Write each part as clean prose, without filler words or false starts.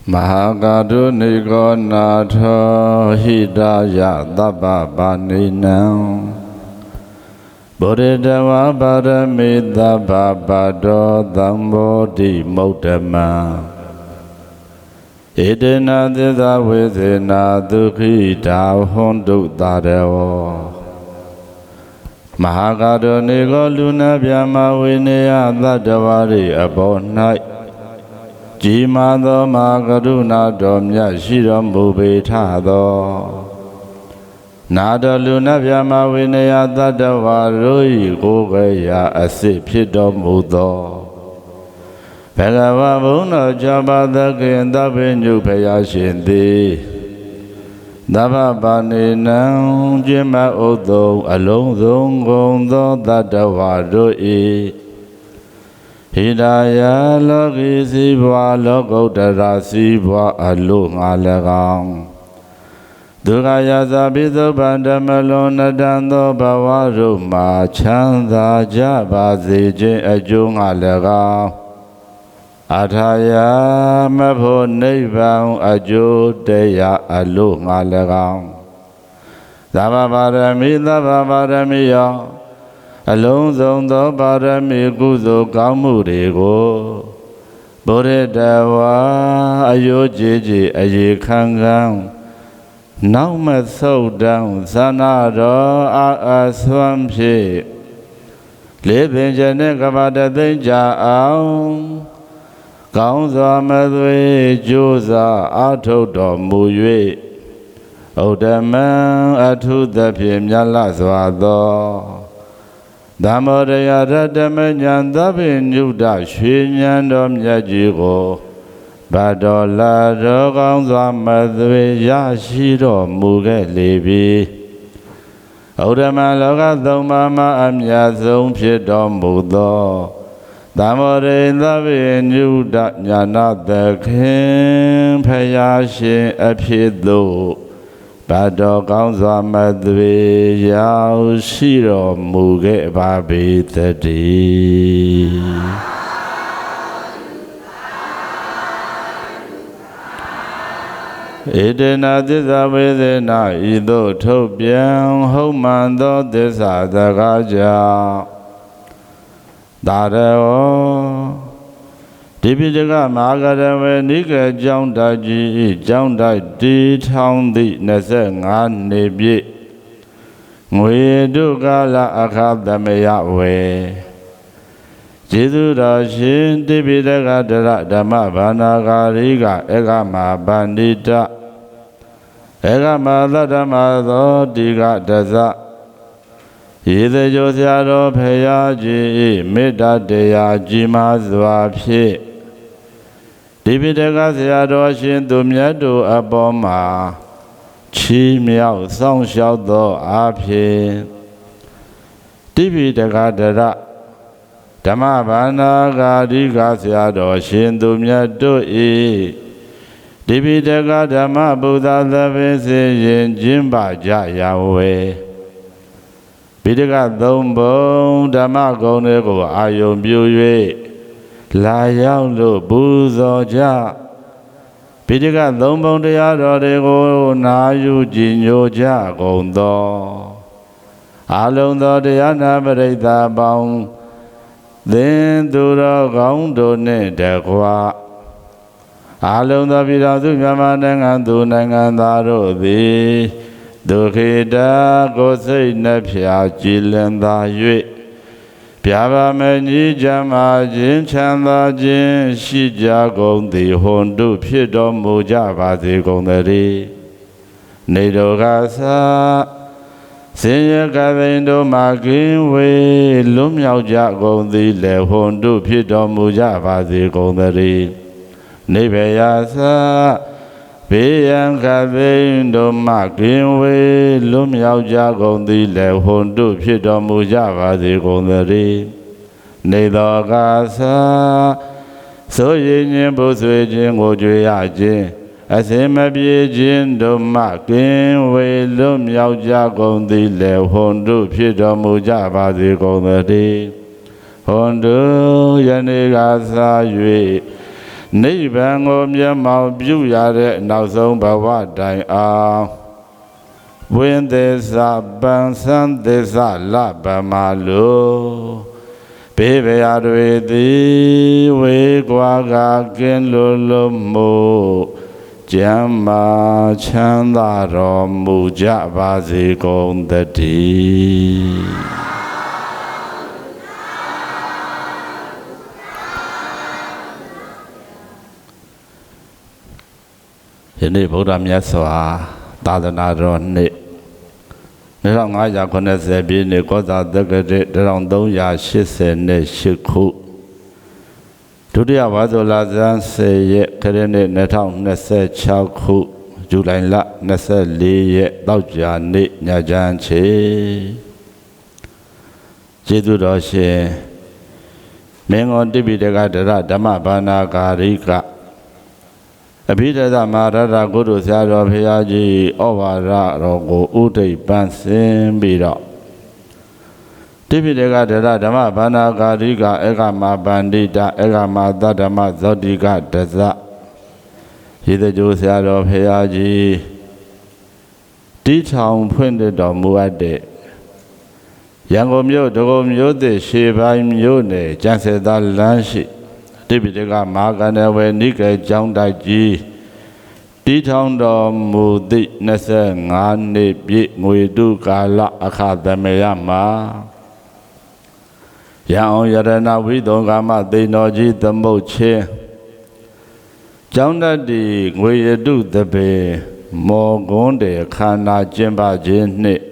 Mahagadu Nigonatha Hidaya Dabba Ninam Bodhidava Parami Dabba Bado Dambodhi Motama Edena Dida Vidina Dukhita Hondu Darevo Mahagadu Nigo Luna Vyama Vinaya Dadavari Abon Night Jimado Magaduna Domya Shiram Bubitado Nada Luna Vyama Vinaya Dadavari Gogaya Asipidom Mudo Pegava Buna Jabada Genda Vinyu Payashindi Dava Baninam Jima Odo Along Zongondo Dadavari Hidaya Logi Sibwa Logo Dara Sibwa Alung Alagam Dugaya Zabido Bandamalona Dando Bawaruma Chanda Jabazi Jin Ajung Alagam Ataya Mapo Nibbam Ajo Deya Alung Alagam Dava Barami Ya Along the Barami Guzo Gamurigo Bodhidava Ayojiji Ayikangang Nauma so down Sanado Aswamshi Living Janekabada Denja Aung Gaunza Madwe Joza Atodo Muyue Odaman Atu the Pimyala Swado Damodaya Radamanyan Dabin Yuda Shinyan Yajigo Badola Roganza Madwe Yashiro Muge Levi Odaman Loga Domama Amyazum Pidom Budo Damore Dabin Yuda Yana the King Payashin Apido Bado Gaunza Madwe Yao Shiro Muge Babi Tadi Edena Disa Vedena Ido Topian Homando Disa Dagaja Dareo Dipidaka Magadame Nika Joundaji Joundai Di Taundi Nesanga Nebi Muidugala Akadamaya We Jidu Rashin Dipidaka Dama Banagariga Egama Bandita Egama Ladama Diga Daza Yide Josiaro Peyaji Mida Deya Jimazwa Pye Dipidaka Siado Shin Dumyadu Aboma Chi Miao Song Xiao Do Apye Dipidaka Dara Dama Bana Gadiga Siado Shin Dumyadu E Dipidaka Dama Buddha Lavese Yin Jimba Jayawe Bidaka Dombo Dama Gonego Ayom Buye La Yang Lu Buzo Ja Bidaka Dombo Diado Dego Nayu Jinyo Ja Gondo Alondo Diana Bereda Bong Then Dura Gondo Ne Degwa Alondo Bidadu Yamanang Du Nangandaro Di Dukhida Gosei Nepia Jilenda Yue Piava Meni Jama Jin Chanda Jin Shija Gondi Hondu Pido Muja Vati Gondari Nido Gasa Senya Gavindo Magin We Lum Yao Ja Gondi Le Hondu Pido Muja Vati Gondari Nibeyasa Beyan Gavindo Magin We Lum Yao Ja Gondi Le Hondu Pido Muja Vati Gondari Nido Gasa So Yin Buswe Jin Gojue Ya Jin Asima Bie Jin Do Magin We Lum Yao Ja Gondi Le Hondu Pido Muja Vati Gondari Hondu Yani Gasa Yue နိဗ္ဗာန်ကိုမျက်မှောက်ပြုရတဲ့နောက်ဆုံးဘဝတိုင်အောင်ဝိသစ္စာပံစံသစ္စာလပမလိုဘေးဗျာတွေသည်ဝေကွာကကင်းလို့မှုကျမ်းမာချမ်းသာတော်မူကြပါစေကုန်သတည်းယနေ့ဗုဒ္ဓမြတ်စွာသာသနာတော်နှစ်2590ပြည့်နှစ်ကောဇာတက္ကရာ1388ခုဒုတိယဝါဆိုလဆန်း10ရက်ခရစ်နှစ်2026ခုဇူလိုင်လ24ရက်တောက်ကြနေ့ညချမ်းချေကျေးဇူးတော်ရှင်မင်းကုန်တိပိဋကဒရဓမ္မဘာနာဂါရိကအဘိဓမ္မာရတကုသိုလ်ဆရာတော်ဘုရားကြီးဩဝါဒတော်ကိုဥဒိဋ္ဌပန်းဆင်းပြီးတော့တိပိဋကဒရဓမ္မဘာနာဂါရိကဧကမပန္တိတဧကမသတ္တမဇောတိကတဇရေတကြိုးဆရာတော်ဘုရားကြီးတီးထောင်ဖွင့်တော်မူအပ်တဲ့ရန်ကုန်မြို့ဒဂုံမြို့သစ်ရှေးပိုင်းမြို့နယ်ကျန်းစေသားလမ်းရှိတိပိဋကမဟာကန္တဝေနိကေကျောင်းတိုက်ကြီးတီးထောင်တော်မူသည့်25နှစ်ပြည့်ငွေတုကာလအခသမယမှာရန်အောင်ရတနာဝိသုကာမသိန်တော်ကြီးသမုတ်ချင်းကျောင်းတိုက်တီငွေရတုတပေမော်ကွန်းတေခန္ဓာကျင်းပခြင်းနှင့်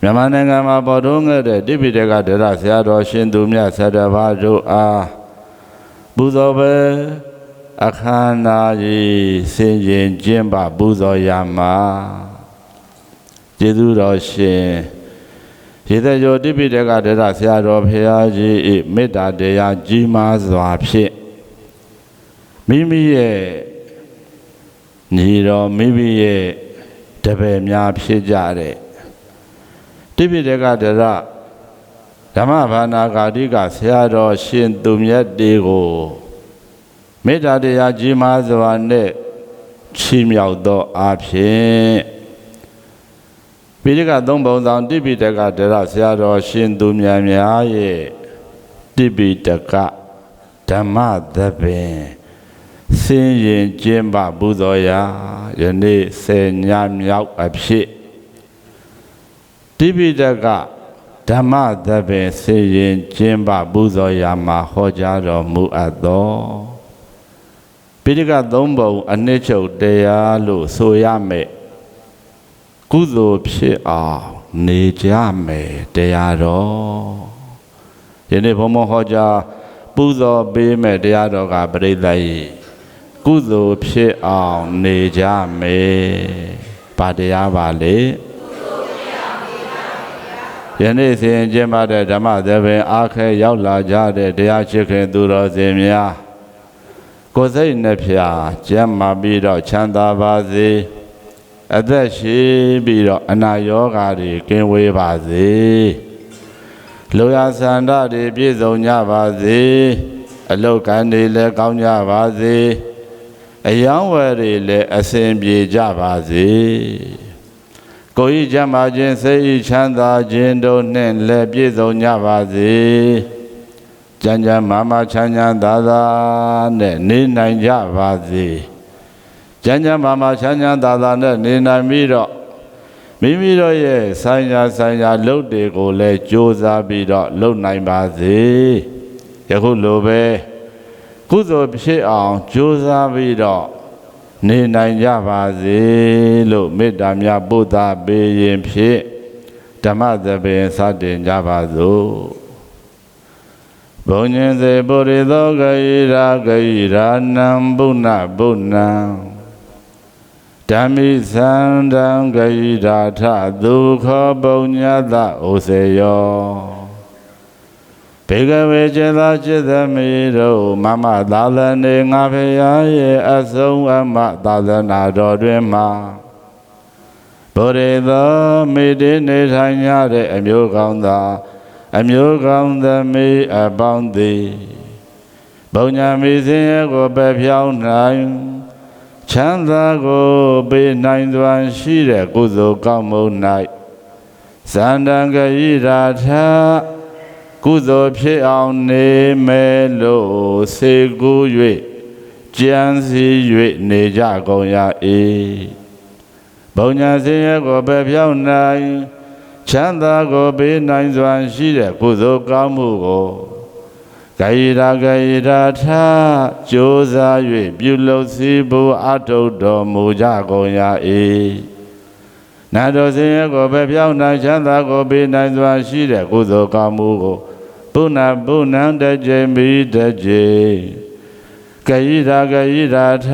မြန်မာနိုင်ငံမှာပေါ်ထွန်းခဲ့တဲ့တိပိဋကဒရဆရာတော်ရှင်သူမြတ်ဆရာဘာတို့အားပူဇော်ပဲအခမ်းအနားကြီးဆင်ခြင်ကျင်းပပူဇော်ရမှာကျေးဇူးတော်ရှင်ရေတကျော်တိပိဋကဒရဆရာတော်ဘုရားကြီး၏မေတ္တာတရားကြီးမားစွာဖြင့်မိမိရဲ့ညီတော်မိမိရဲ့တပည့်များဖြစ်ကြတဲ့တိပိဋကဒရဓမ္မဘာနာဂါရိကဆရာတော်ရှင်သူမြတ်တေကိုမေတ္တာတရားကြီးမားစွာနဲ့ချီးမြှောက်သောအားဖြင့်ပိဋကသုံးပုံဆောင်တိပိဋကဒရဆရာတော်ရှင်သူမြတ်များရဲ့တိပိဋကဓမ္မသဘင်ဆင်းရင်ကျင်းပပူဇော်ရာယနေ့10ညမြောက်အဖြစ်တိပိဋကဓမ္မသဘင်ဆင်းရင်ကျင်းပပူဇော်ရာမှာဟောကြားတော်မူအပ်သောပိဋကသုံးပုံအနှစ်ချုပ်တရားလို့ဆိုရမယ်ကုသိုလ်ဖြစ်အောင်နေကြမယ်တရားတော်ယနေ့ဘုံဘုံဟောကြားပူဇော်ပေးမယ်တရားတော်ကပရိသတ်၏ကုသိုလ်ဖြစ်အောင်နေကြမယ်ဘာတရားပါလေယနေ့စဉ်ကျင်းပတဲ့ဓမ္မသဘင်အားခဲရောက်လာကြတဲ့တရားချစ်ခင်သူတော်စင်များကိုယ်စိတ်နှဖျားကျမ်းမာပြီးတော့ချမ်းသာပါစေအသက်ရှိပြီးတော့အနာရောဂါတွေကင်းဝေးပါစေလူရဆန္ဒတွေပြည့်စုံကြပါစေအလုတ်ကံတွေလည်းကောင်းကြပါစေအယောင်းဝယ်တွေလည်းအစဉ်ပြေကြပါစေကိုယ်ဤကျမ်းမာခြင်းစိတ်ဤချမ်းသာခြင်းတို့နှင့်လည်းပြည့်စုံကြပါစေကျမ်းကျမ်းမာမာချမ်းချမ်းသာသာနဲ့နေနိုင်ကြပါစေကျမ်းကျမ်းမာမာချမ်းချမ်းသာသာနဲ့နေနိုင်ပြီးတော့မိမိတို့ရဲ့ဆိုင်ရာလုပ်တွေကိုလည်းကြိုးစားပြီးတော့လုပ်နိုင်ပါစေယခုလိုပဲကုသိုလ်ဖြစ်အောင်ကြိုးစားပြီးတော့နေနိုင်ကြပါစေလို့မေတ္တာများပို့သပေးရင်ဖြင့်ဓမ္မသဘင်စတင်ကြပါစို့ဘုံညင်စေပုရိသောဂိရာနံဘုဏဘုဏံဓမ္မိသန္တံဂိရာထဒုက္ခပုညတဩစေယောဘေကဝေចេတจิตသမီးတို့မမသာသနေငါဖရာရဲ့အဆုံးအမသာသနာတော်တွင်မှာဗောရေသောမိတိနေထိုင်ကြတဲ့အမျိုးကောင်းသားအမျိုးကောင်းသမီးအပေါင်းသည်ဘ ဘုံညာမိစင်းရဲကိုပဲဖြောင်းနိုင်ချမ်းသာကိုပေးနိုင်စွာရှိတဲ့ကုသိုလ်ကောင်းမှု၌ဇန္တံဂရိရာထကုသိုလ်ဖြစ်အောင်နေမယ်လို့စေကူ၍ကြံစည်၍နေကြကုန်ရ၏ဘုံညာစင်းရဲကိုပဲဖြောင်းနိုင်ချမ်းသာကိုပေးနိုင်စွာရှိတဲ့ကုသိုလ်ကောင်းမှုကိုဂိရာထကြိုးစား၍ပြုလုပ်စီဖို့အထုတော်မူကြကုန်ရ၏နတ်တော်စင်ရဲ့ကိုပဲပြောင်းနိုင်ချမ်းသာကိုပေးနိုင်စွာရှိတဲ့ကုသိုလ်ကောင်းမှုကိုပုဏ္ဏတစ်ကြိမ်ပြီးတစ်ကြိမ်ဂိရာထ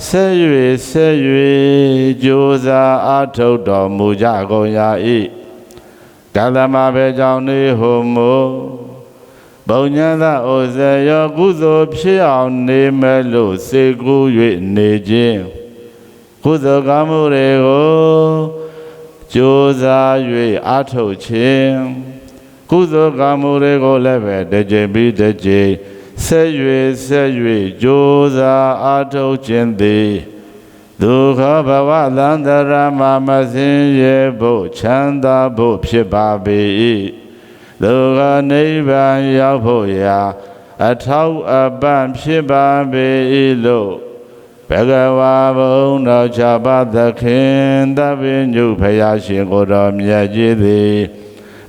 ဆက်၍ကြိုးစားအထုတော်မူကြကုန်ရ၏ကလမဘေကြောင့်နေဟုမူဘုံညာသာဩဇေယောကုသိုလ်ဖြစ်အောင်နေမယ်လို့စေကူ၍နေခြင်းကုသိုလ်ကောင်းမှုတွေကိုကြိုးစား၍အားထုတ်ခြင်းကုသိုလ်ကောင်းမှုတွေကိုလည်းပဲတစ်ကြိမ်ပြီးတစ်ကြိမ်ဆက်၍ကြိုးစားအားထုတ်ခြင်းသည်ဒုက္ခဘဝသန္တရာမှာမဆင်းရဲဖို့ချမ်းသာဖို့ဖြစ်ပါပေ၏ဒုက္ခနိဗ္ဗာန်ရောက်ဖို့ရာအထောက်အပံ့ဖြစ်ပါပေ၏လို့ဘဂဝါဘုံတော်၆ပါးသခင်သဗ္ဗညုဘုရားရှင်ကိုယ်တော်မြတ်ကြီးသည်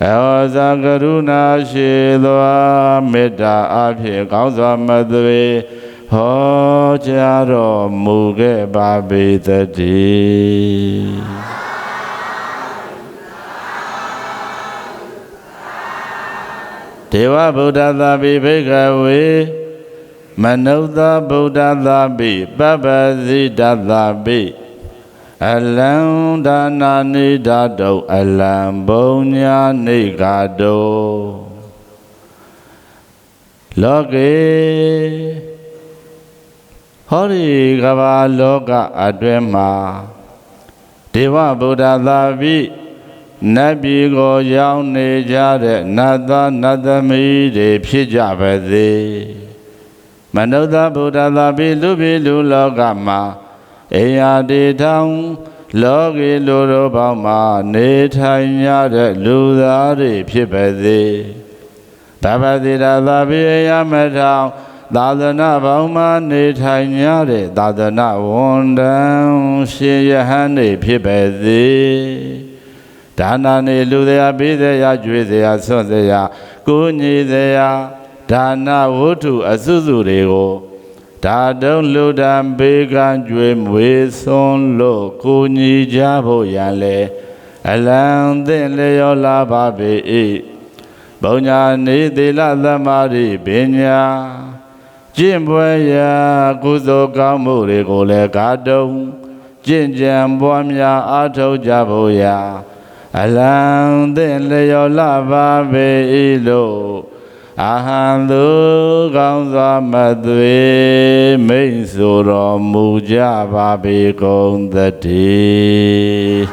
အဟောဇာကရုဏာရှိသောမေတ္တာအဖြင့်ကောင်းစွာမသွေဟောကြားတော်မူခဲ့ပါပေသတည်းဒေဝဗုဒ္ဓသာပိဘိက္ခဝေမနုဿဗုဒ္ဓသာပိပပ္ပဇိတသာပိအလံဒါနာနိဓာတုအလံဘုံညာနိဂါတုလောကေဟောဒီကဘာလောကအတွင်းမှာဒေဝဗုဒ္ဓသာပိနတ်ပြည်ကိုရောက်နေကြတဲ့နတ်သားနတ်သမီးတွေဖြစ်ကြပါစေမနုဿဗုဒ္ဓသာပိလူပြည်လူလောကမှာအိယာတေထောင်လောကီလူတို့ပေါင်းမှာနေထိုင်ကြတဲ့လူသားတွေဖြစ်ပါစေသဗ္ဗတိရသာပိယမထောင်သာသနာပေါင်းမှာနေထိုင်ကြတဲ့သာသနာဝန်ထမ်းရှင်ယဟန်တွေဖြစ်ပါစေဒါနနေလူတရားပေးစရာကြွေးစရာဆွတ်စရာကိုညီစရာဒါနဝတ္ထုအစုစုတွေကိုဒါတုံးလူတံဘေးကံကြွေးမွေဆွန်းလို့ကိုညီကြဖို့ရန်လေအလံသင့်လျောလာပါပေ၏ဘုံညာနေသီလသမာဓိပညာကျင့်ပွဲရာကုသိုလ်ကောင်းမှုတွေကိုလည်းကာတုံကျင့်ကြံပွားများအားထုတ်ကြဖို့ရာအလံသင့်လျောလာပါပေ၏လို့အာဟံသူကောင်းစွာမသွေမိတ်ဆိုတော်မူကြပါပေကုန်သတည်း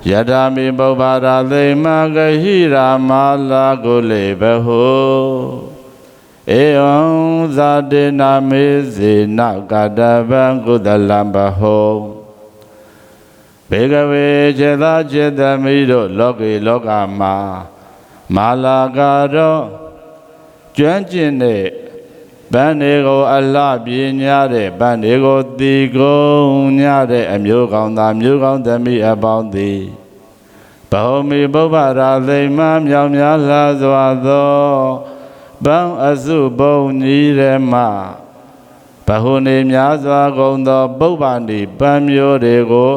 ယထာမိပုဗ္ဗရာသိမဂဟိရာမာလာကိုလေဘဟုဧဝံဇာတေနာမေဇေနကတဗံကုသလံဘဟုဘေကဝေခြေသာခြေသမီးတို့လောကေလောကမှာမာလာကတော့ကျွမ်းကျင်တဲ့ဗန္ဒီကိုအလှပြင်းညတဲ့ဗန္ဒီကိုတီကုံညတဲ့အမျိုးကောင်းသားမျိုးကောင်းသမီးအပေါင်းသည်ဘဟုမိပုဗ္ဗရာသိမမြောင်များလာစွာသောဘံအစုဘုံကြီးရမဘဟုနေများစွာကုန်သောပုဗ္ဗန္တိပံမျိုးတွေကို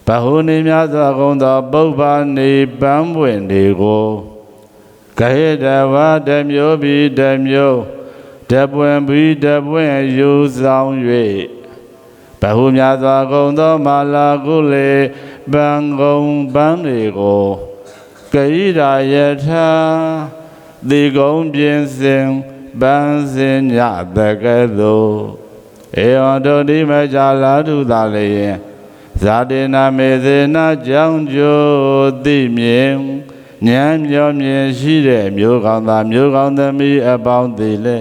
ဘဟုနေများစွာကုန်သောပုဗ္ဗန္တိပံပွင့်တွေကိုဂဟေတဝတမျိုးပြီးတမျိုးတပွင့်ပြီးတပွင့်ယူဆောင်၍ဘဟုများစွာကုန်သောမာလာကုလေပံကုန်ပန်းတွေကိုဂိရာယထာသေကုံပြင်စင်ပန်းစင်ညတကဲ့သို့ဧဝံတို့ဒီမကြလာထုသာလျင် ဇာတိနာမေသေနာကြောင့်ကျိုးသိမြင်ဉာဏ်မျောမြင်ရှိတဲ့မျိုးကောင်းသားမျိုးကောင်းသမီးအပေါင်းသည်လေ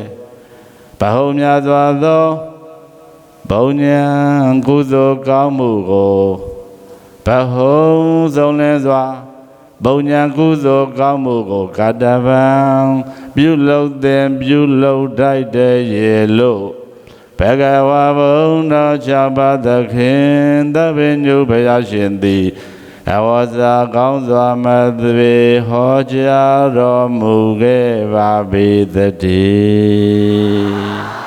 ဘဟုများစွာသောဘုံဉာဏ်ကုသိုလ်ကောင်းမှုကိုဘဟုဆုံးလင်းစွာဘုံဉာဏ်ကုသိုလ်ကောင်းမှုကိုကတ္တဗံပြုလုပ်တဲ့ပြုလုပ်တိုက်တဲ့ရေလို့ဘဂဝါဘုံတော်၆ပါးသခင်သဗ္ဗညုဘုရားရှင်သည်အဝဇာကောင်းစွာမသွေဟောကြားတော်မူခဲ့ပါပေသတည်း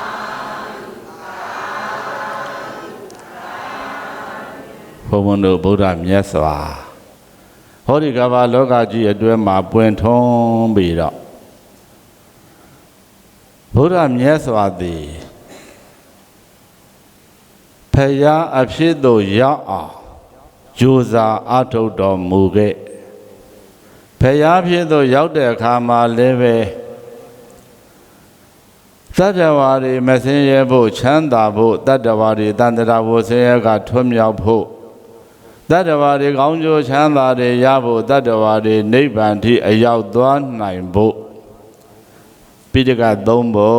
ဘုံဘုံတို့ဗုဒ္ဓမြတ်စွာဟောဒီကမ္ဘာလောကကြီးအတွင်းမှာပွင့်ထွန်းပြီးတော့ဗုဒ္ဓမြတ်စွာသည်ဖယားအဖြစ်သို့ရောက်အောင်ကြိုးစားအားထုတ်တော်မူခဲ့ဖယားဖြစ်သို့ရောက်တဲ့အခါမှာလည်းပဲတတ္တဝါတွေမဆင်းရဲဖို့ချမ်းသာဖို့တတ္တဝါတွေတန်တရာဘုဆင်းရဲကထွတ်မြောက်ဖို့တတ္တဝါတွေကောင်းကျိုးချမ်းသာတွေရဖို့တတ္တဝါတွေနိဗ္ဗာန်ထိအရောက်သွားနိုင်ဖို့ပိဋကသုံးပုံ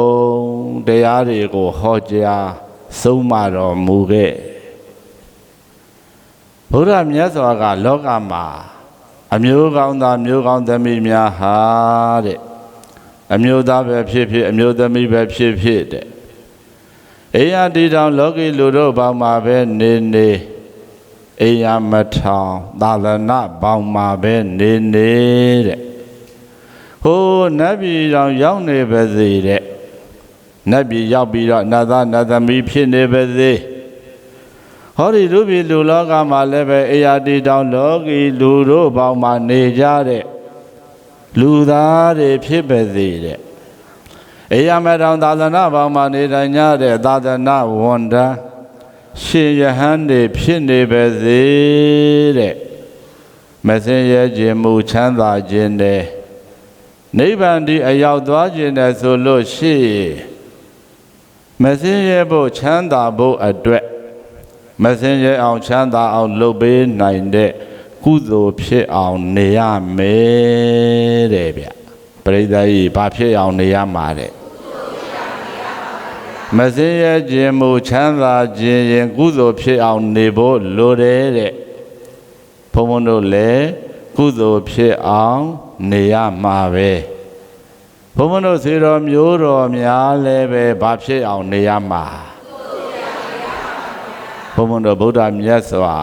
တရားတွေကိုဟောကြားဆုံးမတော်မူခဲ့ဘုရားမြတ်စွာကလောကမှာအမျိုးကောင်းသားမျိုးကောင်းသမီးများဟာတဲ့အမျိုးသားပဲဖြစ်ဖြစ်အမျိုးသမီးပဲဖြစ်ဖြစ်တဲ့အိယာတီတောင်လောကီလူတို့ဘောင်မှာပဲနေနေအိယာမထောင်သာသနာဘောင်မှာပဲနေနေတဲ့ဟိုးနတ်ပြည်တောင်ရောက်နေပါစေတဲ့နတ်ပြည်ရောက်ပြီးတော့နတ်သားနတ်သမီးဖြစ်နေပါစေဟောဒီလူပြည်လူလောကမှာလည်းပဲအိယာတီတောင်လောကီလူတို့ဘောင်မှာနေကြတဲ့လူသားတွေဖြစ်ပါစေတဲ့အိယာမထောင်သာသနာဘောင်မှာနေထိုင်ကြတဲ့သာသနာဝန်ထမ်းရှင်ယဟန်တွေဖြစ်နေပါစေတဲ့မစင်ရဲခြင်းမူချမ်းသာခြင်းနဲ့နိဗ္ဗာန်ဒီအရောက်သွားခြင်းနဲ့ဆိုလို့ရှိမစင်ရဲဖို့ချမ်းသာဖို့အတွက်မစင်ရဲအောင်ချမ်းသာအောင်လုပ်ပေးနိုင်တဲ့ကုသိုလ်ဖြစ်အောင်နေရမယ်တဲ့ဗျပရိသတ်ကြီးဘာဖြစ်အောင်နေရမှာတဲ့မစင်ရဲခြင်းမူချမ်းသာခြင်းရင်ကုသိုလ်ဖြစ်အောင်နေဖို့လိုတယ်တဲ့ဘုန်းဘုန်းတို့လည်းကုသိုလ်ဖြစ်အောင်နေရမှာပဲဘုန်းဘုန်းတို့ဆွေတော်မျိုးတော်များလည်းပဲဘာဖြစ်အောင်နေရမှာဘုန်းဘုန်းတို့ဗုဒ္ဓမြတ်စွာ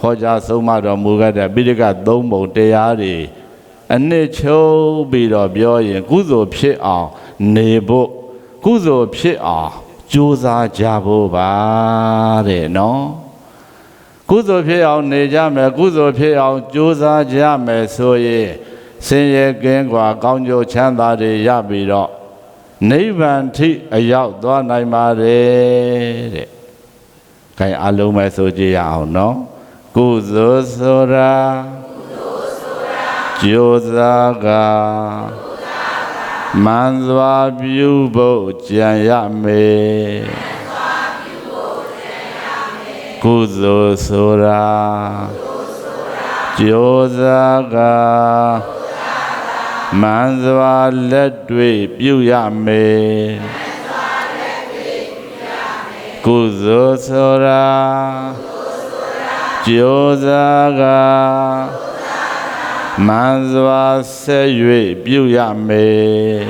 ဟောကြားဆုံးမတော်မူခဲ့တဲ့ပိဋကသုံးပုံတရားတွေအနှစ်ချုပ်ပြီးတော့ပြောရင်ကုသိုလ်ဖြစ်အောင်နေဖို့ကုသိုလ်ဖြစ်အောင်ကြိုးစားကြဖို့ပါတဲ့နော်ကုသိုလ်ဖြစ်အောင်နေကြမယ်ကုသိုလ်ဖြစ်အောင်ကြိုးစားကြမယ်ဆိုရင်ဆင်းရဲကင်းကွာကောင်းကျိုးချမ်းသာတွေရပြီးတော့နိဗ္ဗာန်ထိအရောက်သွားနိုင်ပါတယ်တဲ့။ခိုင်အလုံးပဲဆိုကြရအောင်နော်ကုသိုလ်ဆိုတာကြိုးစားကမန်စွာပြုဖို့ကြံရမယ်ကုသိုလ်ဆိုတာကြိုးစားကမန်စွာလက်တွေ့ပြုရမယ်ကုသိုလ်ဆိုတာကြိုးစားကမန်စွာဆက်၍ပြုရမယ်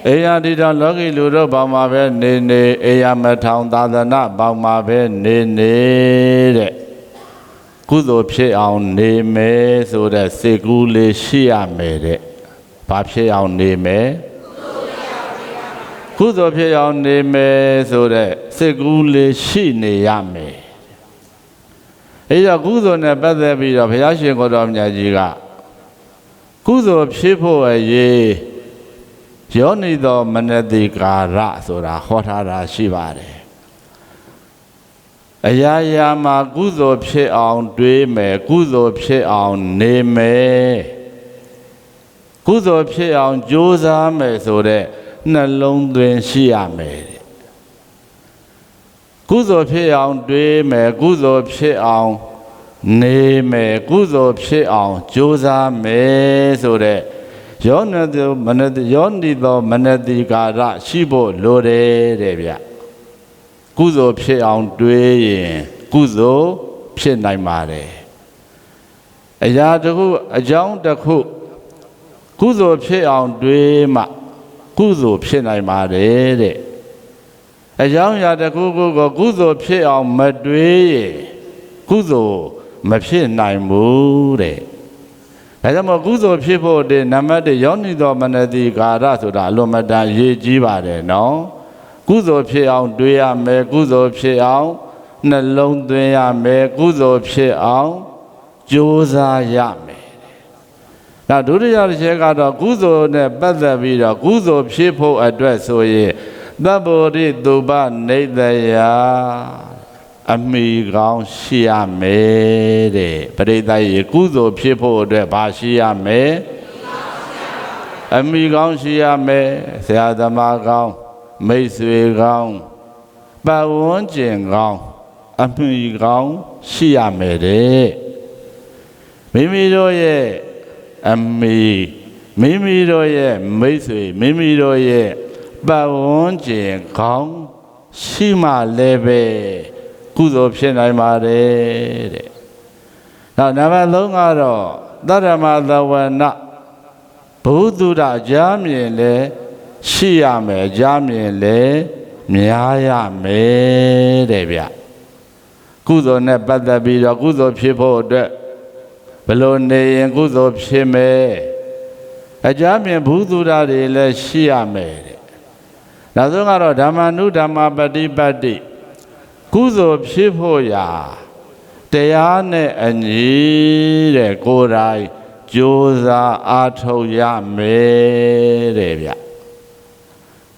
အေယတိတောင်လောကီလူတို့ဘောင်မှာပဲနေနေအေယမထောင်သာသနာဘောင်မှာပဲနေနေတဲ့ကုသိုလ်ဖြစ်အောင်နေမယ်ဆိုတဲ့စိတ်ကူးလေးရှိရမယ်တဲ့ဘာဖြစ်အောင်နေမယ်ကုသိုလ်ဖြစ်အောင်နေမယ်ဆိုတဲ့စိတ်ကူးလေးရှိနေရမယ်အဲ့တော့ကုသိုလ်နဲ့ပတ်သက်ပြီးတော့ဘုရားရှင်ကိုယ်တော်မြတ်ကြီးကကုသိုလ်ဖြစ်ဖို့အရေးယောနိသောမနတိကာရဆိုတာဟောထားတာရှိပါတယ်အရာရာမှာကုသိုလ်ဖြစ်အောင်တွေးမယ်ကုသိုလ်ဖြစ်အောင်နေမယ်ကုသိုလ်ဖြစ်အောင်ကြိုးစားမယ်ဆိုတဲ့နှလုံးသွင်းရှိရမယ်ကု ကုသိုလ်ဖြစ်အောင်တွေးမယ်ကုသိုလ်ဖြစ်အောင်နေမယ်ကုသိုလ်ဖြစ်အောင်ကြိုးစားမယ်ဆိုတဲ့ယောနိသောမနတိကာရရှိဖို့လိုတယ်တဲ့ဗျကုသိုလ်ဖြစ်အောင်တွေးရင်ကုသိုလ်ဖြစ်နိုင်ပါတယ်အရာတစ်ခုအကြောင်းတစ်ခုကုသိုလ်ဖြစ်အောင်တွေးမှကုသိုလ်ဖြစ်နိုင်ပါတယ်တဲ့အကြောင်းအရာတစ်ခုကိုကုသိုလ်ဖြစ်အောင်မတွေးရင်ကုသိုလ်မဖြစ်နိုင်ဘူးတဲ့ဒါကြောင့်မို့ကုသိုလ်ဖြစ်ဖို့တဲ့နံပါတ်1ယောနိသောမနတိကာရဆိုတာအလွန်မတန်ရည်ကြီးပါတယ်နော်ကုသိုလ်ဖြစ်အောင်တွေးရမယ်ကုသိုလ်ဖြစ်အောင်နှလုံးသွင်းရမယ်ကုသိုလ်ဖြစ်အောင်ကြိုးစားရမယ်ဒါဒုတိယတစ်ချက်ကတော့ကုသိုလ်နဲ့ပတ်သက်ပြီးတော့ကုသိုလ်ဖြစ်ဖို့အတွက်ဆိုရင်သဗ္ဗောရိတုပနိတယအမိကောင်းရှိရမယ်တဲ့ပရိသတ်ရေကုသိုလ်ဖြစ်ဖို့အတွက်ဘာရှိရမယ်အမိကောင်းရှိရမယ်ဆရာသမားကောင်းမိတ်ဆွေကောင်းပတ်ဝန်းကျင်ကောင်းအမိကောင်းရှိရမယ်တဲ့မိမိတို့ရဲ့အမိမိတို့ရဲ့မိတ်ဆွေမိမိတို့ရဲ့ပတ်ဝန်းကျင်ကောင်းရှိမှလည်းပဲကုသိုလ်ဖြစ်နိုင်ပါတယ်တဲ့နောက်နံပါတ်3ကတော့သတ္တမသဝနာဘုသူဒ္ဓကြားမြင်လဲရှိရမယ်ကြားမြင်လဲများရမယ်တဲ့ဗျကုသိုလ်နဲ့ပတ်သက်ပြီးတော့ကုသိုလ်ဖြစ်ဖို့အတွက်ဘယ်လိုနေရင်ကုသိုလ်ဖြစ်မယ်အကြားမြင်ဘုသူဒ္ဓတွေလည်းရှိရမယ်တဲ့နောက်ဆုံးကတော့ဓမ္မနုဓမ္မပฏิပတ်တိကုသိုလ်ဖြစ်ဖို့ရာတရားနဲ့အညီတဲ့ကိုယ်တိုင်ကြိုးစားအားထုတ်ရမယ်တဲ့ဗျ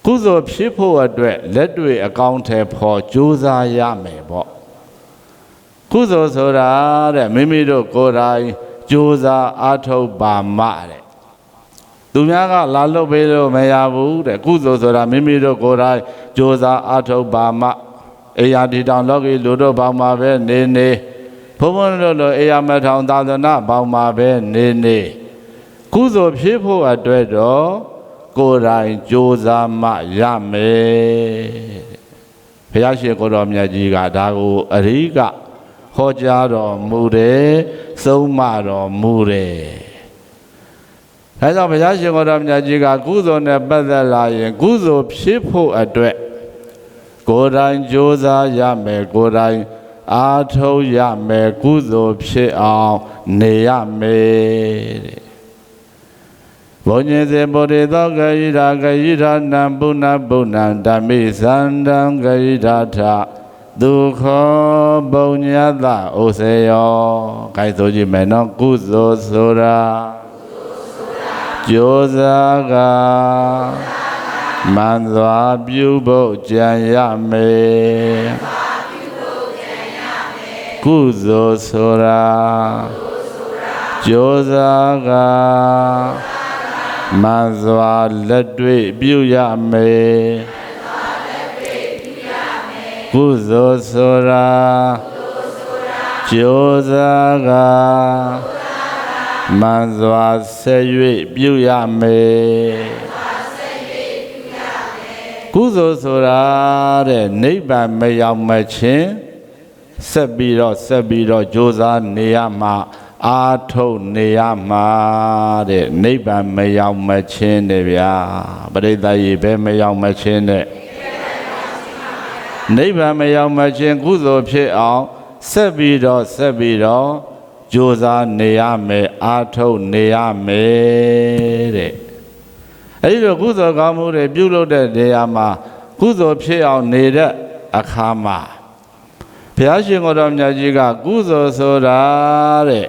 ကုသိုလ်ဖြစ်ဖို့အတွက်လက်တွေ့အကောင်းထဲပေါ်ကြိုးစားရမယ်ပေါ့ကုသိုလ်ဆိုတာတဲ့မိမိတို့ကိုယ်တိုင်ကြိုးစားအားထုတ်ပါမှတဲ့သူများကလာလုပ်ပေးလို့မရဘူးတဲ့ကုသိုလ်ဆိုတာမိမိတို့ကိုယ်တိုင်ကြိုးစားအားထုတ်ပါမှအေယာဒီတောင်လောကီလူတို့ဘောင်မှာပဲနေဘုံဘုံတို့လိုအေယာမထောင်သာသနာဘောင်မှာပဲနေကုသိုလ်ဖြစ်ဖို့အတွက်တော့ကိုယ်တိုင်ကြိုးစားမှရမယ်ဘုရားရှင်ကိုတော်မြတ်ကြီးကဒါကိုအရိကဟောကြားတော်မူတယ်ဆုံးမတော်မူတယ်ဒါကြောင့်ဘုရားရှင်ကိုတော်မြတ်ကြီးကကုသိုလ်နဲ့ပတ်သက်လာရင်ကုသိုလ်ဖြစ်ဖို့အတွက်ကိုယ်တိုင်ကြိုးစားရမယ်ကိုယ်တိုင်အားထုတ်ရမယ်ကုသိုလ်ဖြစ်အောင်နေရမယ်တဲ့ဘုံညေစေဗောဓိသောဂယိထာနံပုဏ္ဏပုဏ္ဏံဓမ္မိသန္တံဂယိထာထဒုက္ခဘုံညတဩစေယောဂိုက်ဆိုကြည့်မယ်နော်ကုသိုလ်ဆိုတာကြိုးစားကမှန်စွာပြုဖို့ကြံရမယ်ကုသိုလ်ဆိုတာကြိုးစားကမှန်စွာလက်တွေ့ပြုရမယ်ကုသိုလ်ဆိုတာကြိုးစားကမှန်စွာဆက်၍ပြုရမယ်ကုသိုလ်ဆိုတာတဲ့နိဗ္ဗာန်မရောက်မချင်းဆက်ပြီးတော့ကြိုးစားနေရမှာအာထုတ်နေရမှာတဲ့နိဗ္ဗာန်မရောက်မချင်းတဲ့ဗျာပရိသတ်ရေပဲမရောက်မချင်းတဲ့နိဗ္ဗာန်မရောက်မချင်းကုသိုလ်ဖြစ်အောင်ဆက်ပြီးတော့ကြိုးစားနေရမယ်အာထုတ်နေရမယ်တဲ့အဲဒီလိုကုသိုလ်ကောင်းမှုတွေပြုလုပ်တဲ့နေရာမှာကုသိုလ်ဖြစ်အောင်နေတဲ့အခါမှာဘုရားရှင်ကိုယ်တော်မြတ်ကြီးကကုသိုလ်ဆိုတာတဲ့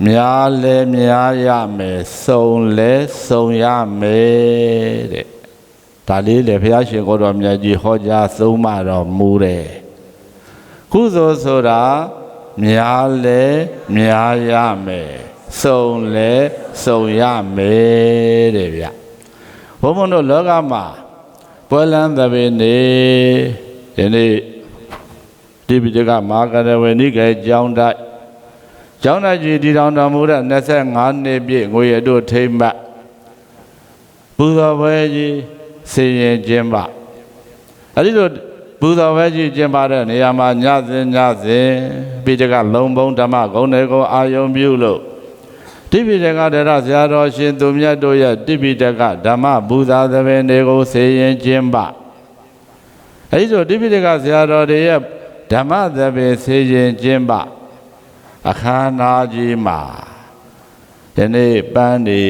များလဲများရမယ်စုံလဲစုံရမယ်တဲ့ဒါလေးလေဘုရားရှင်ကိုယ်တော်မြတ်ကြီးဟောကြားဆုံးမတော်မူတယ်ကုသိုလ်ဆိုတာများလဲများရမယ်စုံလဲစုံရမယ်တဲ့ဗျဘုန်းဘုန်းတို့လောကမှာပွဲလန်းသဘင်နေယနေ့ တိပိဋကမဟာကရဝေနိကေကျောင်းတိုက်ကြီးတည်ထောင်တော်မူတဲ့25နှစ်ပြည့်ငွေရတို့ထိမ့်မှတ်ပူဇော်ပွဲကြီးဆင်ရင်ကျင်းပအဲဒီလိုပူဇော်ပွဲကြီးကျင်းပတဲ့နေရာမှာညစဉ်ပိဋကလုံဘုံဓမ္မဂုဏ်တွေကိုအာယုံပြုလို့တိပိဋကဒရဆရာတော်ရှင်သူမြတ်တို့ရဲ့တိပိဋကဓမ္မပူဇာသဘင်တွေကိုဆင်ရင်ကျင်းပအဲဒီလိုတိပိဋကဆရာတော်တွေရဲ့ဓမ္မသဘင်ဆင်ရင်ကျင်းပအခမ်းအနားကြီးမှာဒီနေ့ပန်းတွေ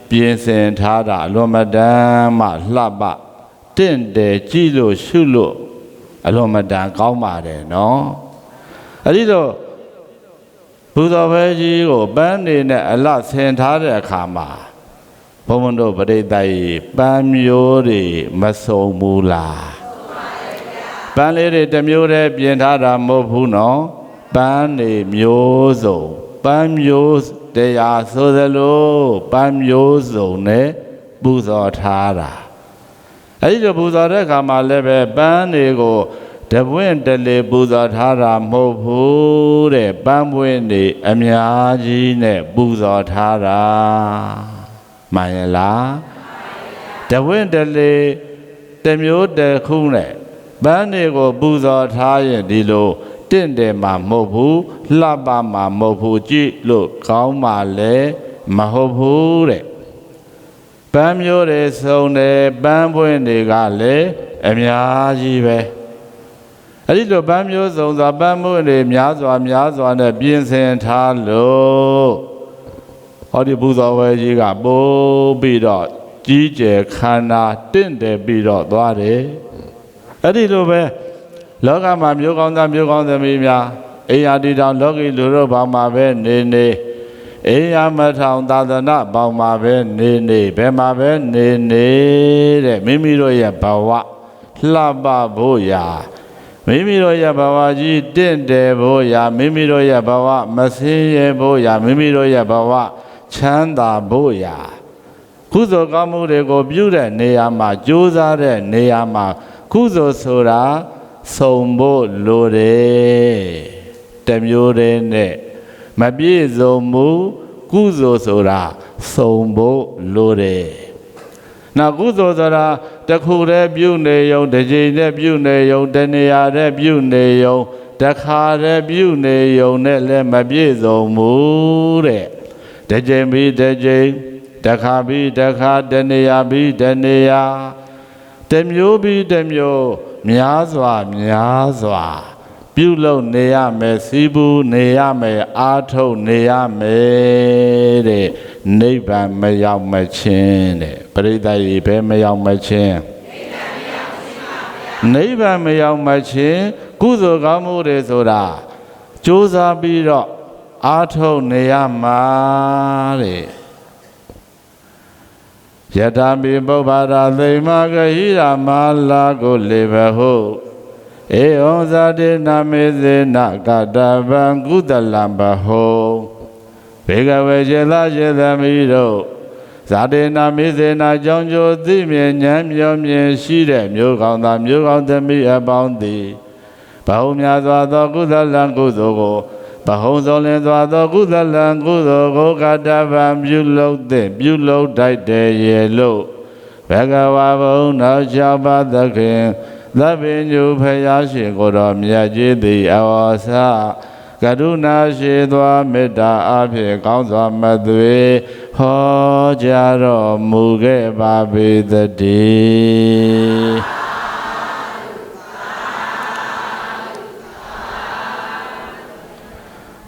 ပြင်ဆင်ထားတာအလွန်မတန်မှလှပတင့်တယ်ကြည့်လို့ရှုလို့အလွန်မတန်ကောင်းပါတယ်နော်အဲဒီတော့ဘုရားပဲကြီးကိုပန်းနေနဲ့အလှဆင်ထားတဲ့အခါမှာဘုန်းဘုန်းတို့ပရိသတ်ကြီးပန်းမျိုးတွေမစုံဘူးလားပန်းလေးတွေတစ်မျိုးတည်းပြင်ထားတာမဟုတ်ဘူးနော်ပန်းနေမျိုးစုံပန်းမျိုးတရားဆိုသလိုပန်းမျိုးစုံနဲ့ပူဇော်ထားတာအဲဒီလိုပူဇော်တဲ့အခါမှာလည်းပဲပန်းတွေကိုတပွင့်တလေပူဇော်ထားတာမဟုတ်ဘူးတဲ့ပန်းပွင့်တွေအများကြီးနဲ့ပူဇော်ထားတာမှန်ရဲ့လားတပွင့်တလေတစ်မျိုးတစ်ခုနဲ့ပန်းတွေကိုပူဇော်ထားရင်ဒီလိုတင့်တယ်မှာမဟုတ်ဘူးလှပမှာမဟုတ်ဘူးကြည့်လို့ကောင်းပါလေမဟုတ်ဘူးတဲ့ပန်းမျိုးတွေစုံတယ်ပန်းပွင့်တွေကလည်းအများကြီးပဲအဲ့ဒီလိုပန်းမျိုးစုံစွာပန်းပွင့်တွေများစွာနဲ့ပြင်ဆင်ထားလို့ဟောဒီပူဇော်ဝဲကြီးကပိုးပြီးတော့ကြီးကျယ်ခန္ဓာတင့်တယ်ပြီးတော့သွားတယ်အဲ့ဒီလိုပဲလောကမှာမျိုးကောင်းသားမျိုးကောင်းသမီးများအိယာတီတောင်လောကီလူတို့ဘောင်မှာပဲနေအိယာမထောင်သာသနာဘောင်မှာပဲနေဘယ်မှာပဲနေတဲ့မိမိတို့ရဲ့ဘဝလှပဖို့ရာမိမိတို့ရဲ့ဘဝကြီးတင့်တယ်ဖို့ရာမိမိတို့ရဲ့ဘဝမဆင်းရဲဖို့ရာမိမိတို့ရဲ့ဘဝချမ်းသာဖို့ရာကုသိုလ်ကောင်းမှုတွေကိုပြုတဲ့နေရာမှာကြိုးစားတဲ့နေရာမှာကုသိုလ်ဆိုတာစုံဖို့လိုတယ်တမျိုးတည်းနဲ့မပြည့်စုံမှုကုသိုလ်ဆိုတာစုံဖို့လိုတယ်နောက်ကုသိုလ်ဆိုတာတခုတည်းပြုနေယုံတစ်ချိန်တည်းပြုနေယုံတနေရာတည်းပြုနေယုံတခါတည်းပြုနေယုံနဲ့လည်းမပြည့်စုံဘူးတဲ့တစ်ချိန်ပြီးတစ်ချိန်တခါပြီးတခါတနေရာပြီးတနေရာတစ်မျိုးပြီးတစ်မျိုးများစွာပြုလုပ်နေရမယ်စီးပူးနေရမယ်အားထုတ်နေရမယ်တဲ့နိဗ္ဗာန်မရောက်မချင်းတဲ့ပရိသတ်ကြီးဘယ်မရောက်မချင်းနိဗ္ဗာန်မရောက်မချင်းကုသိုလ်ကောင်းမှုတွေဆိုတာကြိုးစားပြီးတော့အားထုတ်နေရမှာတဲ့ယထာမိပုဗ္ဗရာသိမဂဟိရမလာကိုလေဘဟုဧဝံဇာတိနာမေသေနကတဗံကုသလံဘဟုဘေကဝေကျေသမိတို့ဇာတိနာမေသေနကြောင့်ကြိုသိမြင်ဉာဏ်မြောမြင်ရှိတဲ့မျိုးကောင်းသားမျိုးကောင်းသမီးအပေါင်းသည်ဘဟုများစွာသောကုသလံကုသိုလ်ကိုဘဟုံဆုံးလင်းစွာသောကုသလံကုသိုလ်ကိုကတဗံပြုလုပ်တိုက်တယ်ရေလို့ဘဂဝါဘုံတော်၆ပါးသခင်သဗ္ဗညုဖယားရှင်ကိုတော်မြတ်ကြီးသည်အဝါစကရုဏာရှိသောမေတ္တာအဖြင့်ကောင်းစွာမသွေဟောကြားတော်မူခဲ့ပါပေသတည်း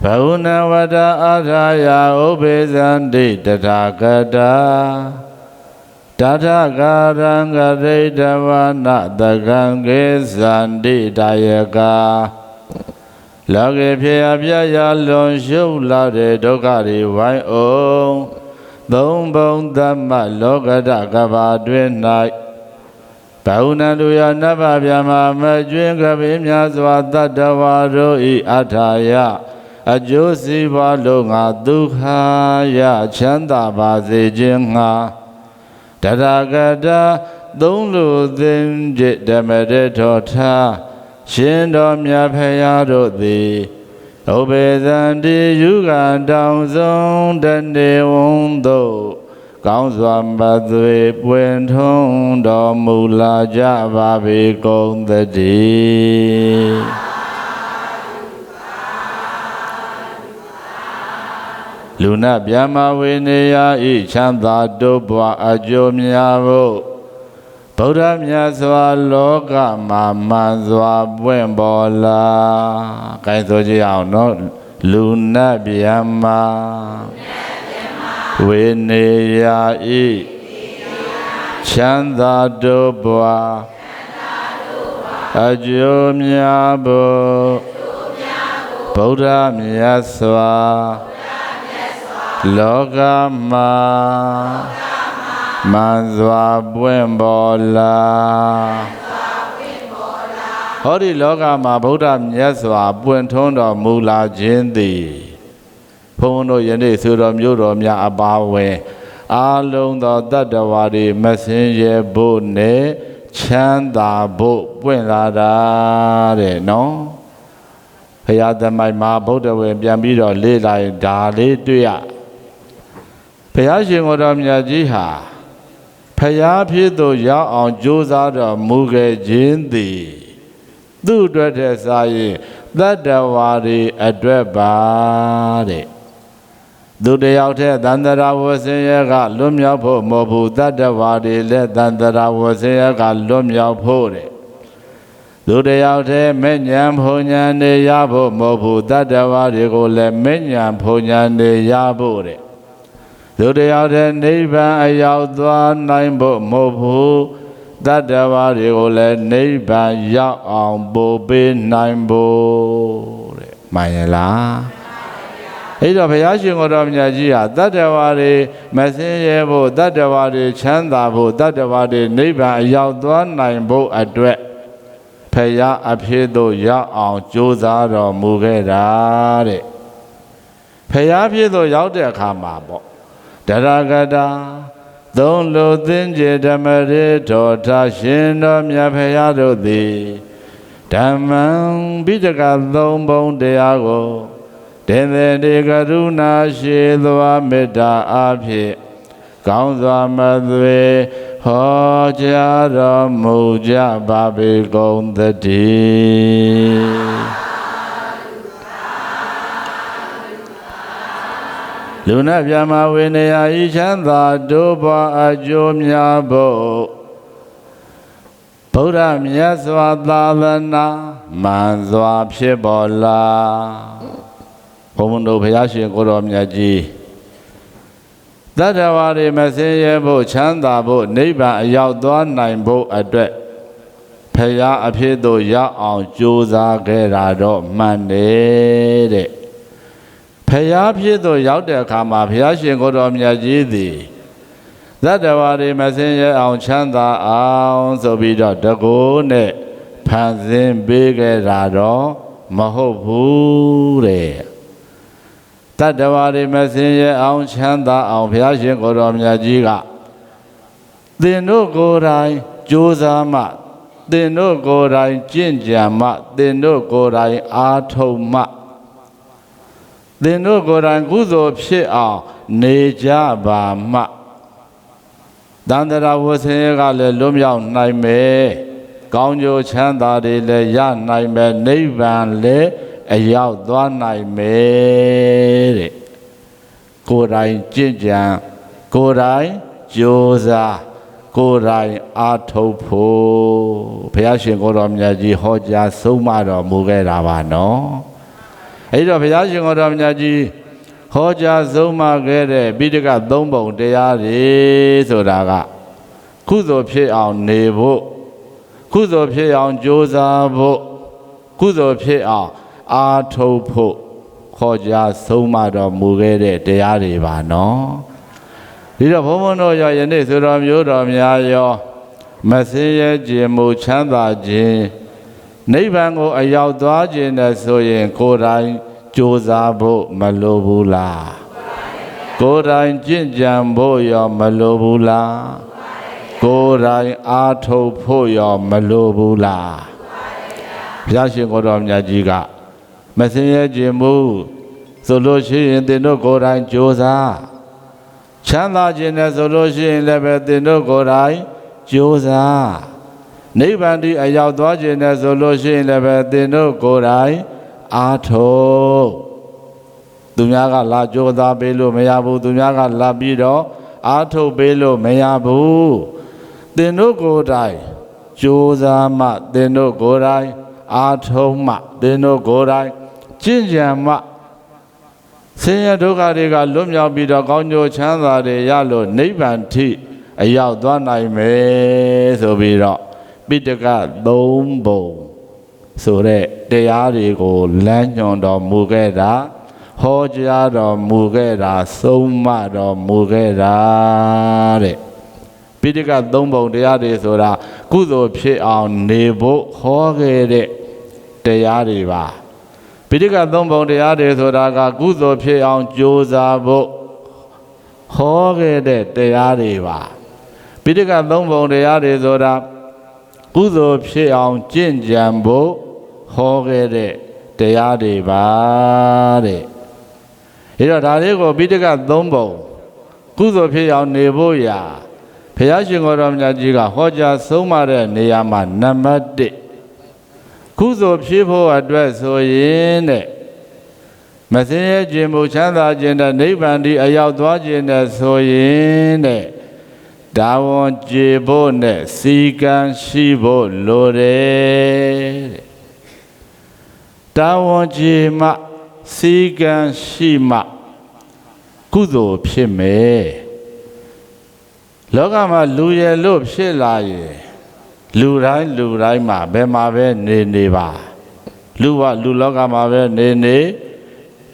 ဘဝနဝတ္တအာထာယဥပေသန္တိတထာဂတာတထကာရံဂရိတဝနာတကံကေသန္တိတယကာလောကေဖြေအပြရာလွန်ရှုပ်လာတဲ့ဒုက္ခတွေဝိုင်းအောင်သုံးဘုံသမ္မလောကတကဘာတွင်၌ဘဝနတုယနဗ္ဗဗျမမကျွင်းကပိများစွာတတ္တဝါတို့ဤအထာယအကျိုးစီးပွားလို့ငါဒုက္ခရချမ်းသာပါစေခြင်းငှာတထာဂတသုံးလူသင်္จิตဓမ္မရထောထာ ရှင်တော်မြတ်ဖရာတို့သည်ဥပေသန္တိယုဂတောင်ဆုံးတနေဝံတို့ကောင်းစွာမသွေပွင့်ထုံးတော်မူလာကြပါပေကုန်သတည်းလူနာဗျာမဝေနေယဤချမ်းသာတို့ဘဝအကျိုးများဖို့ဗုဒ္ဓမြတ်စွာလောကမှာမှန်စွာပွင့်ပေါ်လာ။ကိုင်းဆိုကြအောင်နော်လူနာဗျာမဝေနေယဤချမ်းသာတို့ဘဝအကျိုးများဖို့ဗုဒ္ဓမြတ်စွာလောကမှာမှန်စွာပွင့်ပေါ်လာဟောဒီလောကမှာဗုဒ္ဓမြတ်စွာပွင့်ထွန်းတော်မူလာခြင်းသည်ဘုန်းတို့ယနေ့ဆိုတော်မျိုးတော်များအပါဝင်အာလုံးသောတတ္တဝါတွေမစင်ရဲဖို့နဲ့ချမ်းသာဖို့ပွင့်လာတာတဲ့နော်ဘုရားသမိုင်းမှာဗုဒ္ဓဝင်ပြန်ပြီးတော့လေ့လာရင်ဒါလေးတွေ့ရဘုရားရှင်ကိုယ်တော်မြတ်ကြီးဟာဖယားဖြစ်သို့ရောက်အောင်ကြိုးစားတော်မူခဲ့ခြင်းသည်သူ့အတွက်တည်းစားရင်တတ္တဝါတွေအတွက်ပါတဲ့သူတယောက်တည်းသန္တရာဝဆင်းရဲကလွတ်မြောက်ဖို့မဟုတ်ဘူးတတ္တဝါတွေလည်းသန္တရာဝဆင်းရဲကလွတ်မြောက်ဖို့တဲ့သူတယောက်တည်းမဉ္ဇဉ်ဘုံညာနေရဖို့မဟုတ်ဘူးတတ္တဝါတွေကိုလည်းမဉ္ဇဉ်ဘုံညာနေရဖို့တဲ့သူတယောက်တည်းနိဗ္ဗာန်အရောက်သွားနိုင်ဖို့မဟုတ်ဘူးတတ္တဝါတွေကိုလည်းနိဗ္ဗာန်ရောက်အောင်ပို့ပေးနိုင်ဖို့တဲ့မှန်ရလားအဲ့တော့ဘုရားရှင်ကိုယ်တော်မြတ်ကြီးဟာတတ္တဝါတွေမစင်းရဲဖို့တတ္တဝါတွေချမ်းသာဖို့တတ္တဝါတွေနိဗ္ဗာန်အရောက်သွားနိုင်ဖို့အတွက်ဘုရားအဖြစ်သို့ရောက်အောင်ကြိုးစားတော်မူခဲ့တာတဲ့ဘုရားဖြစ်သို့ရောက်တဲ့အခါမှာပေါ့တရဂတာသုံးလိုသင်္ကြဓမ္မရေထောထာရှင်တော်မြတ်ဖရာတို့သည်ဓမ္မံပိဋကသုံးပုံတရားကိုတေသေတေကရုဏာရှိသောမေတ္တာအားဖြင့်ကောင်းစွာမသွေဟောကြားတော်မူကြပါပေကုန်သတည်းလူနာဗျာမဝေနေယဤချမ်းသာတို့ဘဝအကျိုးများဖို့ဗုဒ္ဓမြတ်စွာသာသနာမှန်စွာဖြစ်ပေါ်လာဘုန်းတော်ဘုရားရှင်ကိုယ်တော်မြတ်ကြီးတတ္တဝါတွေမစင်းရဲဖို့ချမ်းသာဖို့နိဗ္ဗာန်အရောက်သွားနိုင်ဖို့အတွက်ဖရာအဖြစ်သို့ရောက်အောင်ကြိုးစားခဲ့တာတော့မှန်တယ်တဲ့ဖယားဖြစ်သို့ရောက်တဲ့အခါမှာဘုရားရှင်ကိုယ်တော်မြတ်ကြီးသည်သတ္တဝါတွေမစင်ရအောင်ချမ်းသာအောင်ဆိုပြီးတော့တကိုးနဲ့ဖန်ဆင်းပေးခဲ့တာတော့မဟုတ်ဘူးတဲ့တတ္တဝါတွေမစင်ရအောင်ချမ်းသာအောင်ဘုရားရှင်ကိုယ်တော်မြတ်ကြီးကသင်တို့ကိုယ်တိုင်ကြိုးစားမှသင်တို့ကိုယ်တိုင်ကျင့်ကြံမှသင်တို့ကိုယ်တိုင်အားထုတ်မှသင်တို့ကိုယ်တိုင်ကုသိုလ်ဖြစ်အောင်နေကြပါမှတန္တရာဝဆင်းရဲကလည်းလွတ်မြောက်နိုင်မယ်ကောင်းကျိုးချမ်းသာတွေလည်းရနိုင်မယ်နိဗ္ဗာန်လည်းအရောက်သွားနိုင်မယ်တဲ့ကိုယ်တိုင်ကျင့်ကြံကိုယ်တိုင်ကြိုးစားကိုယ်တိုင်အားထုတ်ဖို့ဘုရားရှင်ကိုယ်တော်မြတ်ကြီးဟောကြားဆုံးမတော်မူခဲ့တာပါနော်အဲ့တော့ဘုရားရှင်ကိုယ်တော်မြတ်ကြီးဟောကြားဆုံးမခဲ့တဲ့ပိဋကသုံးပုံတရားတွေဆိုတာကကုသိုလ်ဖြစ်အောင်နေဖို့ကုသိုလ်ဖြစ်အောင်ကြိုးစားဖို့ကုသိုလ်ဖြစ်အောင်အားထုတ်ဖို့ဟောကြားဆုံးမတော်မူခဲ့တဲ့တရားတွေပါနော်ဒီတော့ဘုန်းဘုန်းတို့ရောယနေ့ဆိုတော်မျိုးတော်များရောမစင်းရဲခြင်းမူချမ်းသာခြင်းနိဗ္ဗာန်ကိုအရောက်သွားခြင်းနဲ့ဆိုရင်ကိုယ်တိုင်ကြိုးစားဖို့မလိုဘူးလားကိုယ်တိုင်ကျင့်ကြံဖို့ရောမလိုဘူးလားကိုယ်တိုင်အားထုတ်ဖို့ရောမလိုဘူးလား ဘုရားရှင်ကိုတော်မြတ်ကြီးကမစင်ရဲ့ခြင်းမှုဆိုလို့ရှိရင်သင်တို့ကိုယ်တိုင်ကြိုးစားချမ်းသာခြင်းနဲ့ဆိုလို့ရှိရင်လည်းပဲသင်တို့ကိုယ်တိုင်ကြိုးစားနိဗ္ဗာန်ဒီအရောက်သွားခြင်းနဲ့ဆိုလို့ရှိရင်လည်းပဲသင်တို့ကိုယ်တိုင်အားထုတ်သူများကလာကြိုးစားပေးလို့မရဘူးသူများကလာပြီးတော့အားထုတ်ပေးလို့မရဘူးသင်တို့ကိုယ်တိုင်ကြိုးစားမှသင်တို့ကိုယ်တိုင်အားထုတ်မှသင်တို့ကိုယ်တိုင်ကျင့်ကြံမှဆင်းရဲဒုက္ခတွေကလွတ်မြောက်ပြီးတော့ကောင်းကျိုးချမ်းသာတွေရလို့နိဗ္ဗာန်ထိအရောက်သွားနိုင်မယ်ဆိုပြီးတော့ပိဋကသုံးပုံဆိုတဲ့တရားတွေကိုလမ်းညွှန်တော်မူခဲ့တာဟောကြားတော်မူခဲ့တာဆုံးမတော်မူခဲ့တာတဲ့ပိဋကသုံးပုံတရားတွေဆိုတာကုသိုလ်ဖြစ်အောင်နေဖို့ဟောခဲ့တဲ့တရားတွေပါပိဋကသုံးပုံတရားတွေဆိုတာကကုသိုလ်ဖြစ်အောင်ကြိုးစားဖို့ဟောခဲ့တဲ့တရားတွေပါပိဋကသုံးပုံတရားတွေဆိုတာကုသိုလ်ဖြစ်အောင်ကျင့်ကြံဖို့ဟောခဲ့တဲ့တရားတွေပါတဲ့ဒါတော့ဒါလေးကိုပိဋကသုံးပုံကုသိုလ်ဖြစ်အောင်နေဖို့ရာဘုရားရှင်ကိုယ်တော်မြတ်ကြီးကဟောကြားဆုံးမတဲ့နေရာမှာနံပါတ်1ကုသိုလ်ဖြစ်ဖို့အတွက်ဆိုရင်တဲ့မစင်ရဲ့ခြင်းမှုချမ်းသာခြင်းတဲ့နိဗ္ဗာန်ဒီအရောက်သွားခြင်းတဲ့ဆိုရင်တဲ့ဒါဝန်ကျေဖို့နဲ့စီကံရှိဖို့လိုတယ်တဲ့ဒါဝန်ကျေမှစီကံရှိမှကုသိုလ်ဖြစ်မယ်လောကမှာလူရယ်လို့ဖြစ်လာရင်လူတိုင်းမှာဘယ်မှာပဲနေပါလူလောကမှာပဲနေ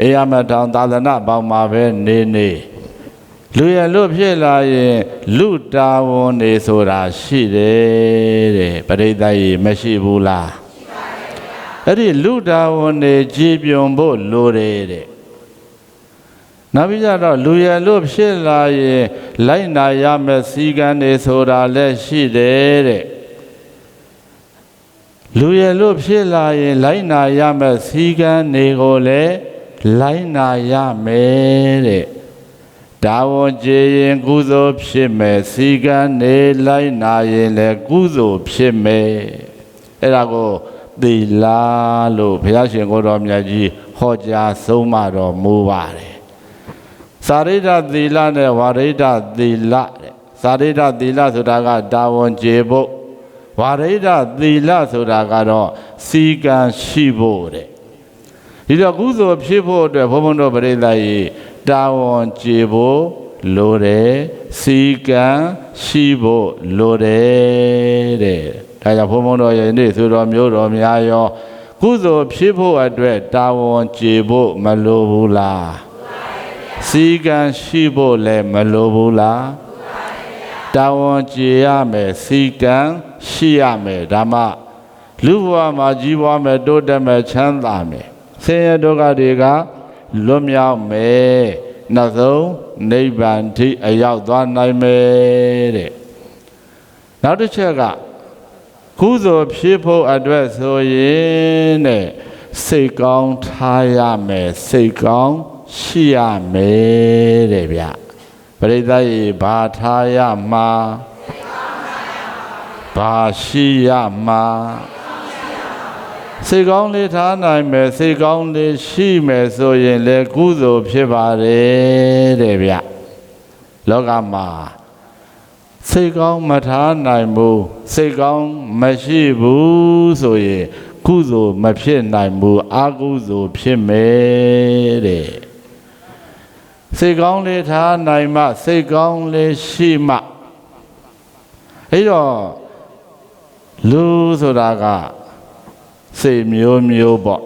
အေယမထောင်သာသနာပေါင်းမှာပဲနေလူရယ်လို့ဖြစ်လာရင်လူတာဝန်နေဆိုတာရှိတယ်တဲ့ပရိသတ်ကြီးမရှိဘူးလားအဲ့ဒီလူတာဝန်နေကြည်ပြွန်ဖို့လိုတယ်တဲ့နောက်ပြီးတော့လူရယ်လို့ဖြစ်လာရင်လိုက်နာရမယ့်စည်းကမ်းတွေဆိုတာလည်းရှိတယ်တဲ့လူရယ်လို့ဖြစ်လာရင်လိုက်နာရမယ့်စည်းကမ်းတွေကိုလည်းလိုက်နာရမယ်တဲ့ဒါဝန်ကျေရင်ကုသိုလ်ဖြစ်မယ်စည်းကမ်းနေလိုက်နာရင်လည်းကုသိုလ်ဖြစ်မယ်အဲ့ဒါကိုသီလလို့ဘုရားရှင်ကိုယ်တော်မြတ်ကြီးဟောကြားဆုံးမတော်မူပါတယ်စာရိတ္တသီလနဲ့ဝါရိတ္တသီလတဲ့စာရိတ္တသီလဆိုတာကဒါဝန်ကျေဖို့ဝါရိတ္တသီလဆိုတာကတော့စီကံရှိဖို့တဲ့ဒီတော့ကုသိုလ်ဖြစ်ဖို့အတွက်ဘုန်းဘုန်းတို့ပရိသတ်ကြီးတာဝန်ကျေဖို့လိုတယ်စီကံရှိဖို့လိုတယ်တဲ့ဒါကြောင့်ဘုန်းဘုန်းတို့ရဲ့နေ့ဆိုတော်မျိုးတော်များရောကုသိုလ်ဖြစ်ဖို့အတွက်တာဝန်ကျေဖို့မလိုဘူးလားစီကံရှိဖို့လည်းမလိုဘူးလားတာဝန်ကျေရမယ်စီကံရှိရမယ်ဒါမှလူဘဝမှာကြီးပွားမယ်တိုးတက်မယ်ချမ်းသာမယ်ဆင်းရဲဒုက္ခတွေကလွတ်မြောက်မယ်နောက်ဆုံးနိဗ္ဗာန်ထိအရောက်သွားနိုင်မယ်တဲ့နောက်တစ်ချက်ကကုသိုလ်ဖြစ်ဖို့အတွက်ဆိုရင်တဲ့စိတ်ကောင်းထားရမယ်စိတ်ကောင်းရှိရမယ်တဲ့ဗျပရိသတ်ရေဘာထားရမှာဘာရှိရမှာစိတ်ကောင်းလေးထားနိုင်မယ်စိတ်ကောင်းလေးရှိမယ်ဆိုရင်လေကုသိုလ်ဖြစ်ပါတယ်တဲ့ဗျလောကမှာစိတ်ကောင်းမထားနိုင်ဘူးစိတ်ကောင်းမရှိဘူးဆိုရင်ကုသိုလ်မဖြစ်နိုင်ဘူးအကုသိုလ်ဖြစ်မယ်တဲ့စိတ်ကောင်းလေးထားနိုင်မှစိတ်ကောင်းလေးရှိမှအဲ့တော့လူဆိုတာကစိတ်မျိုးပေါ့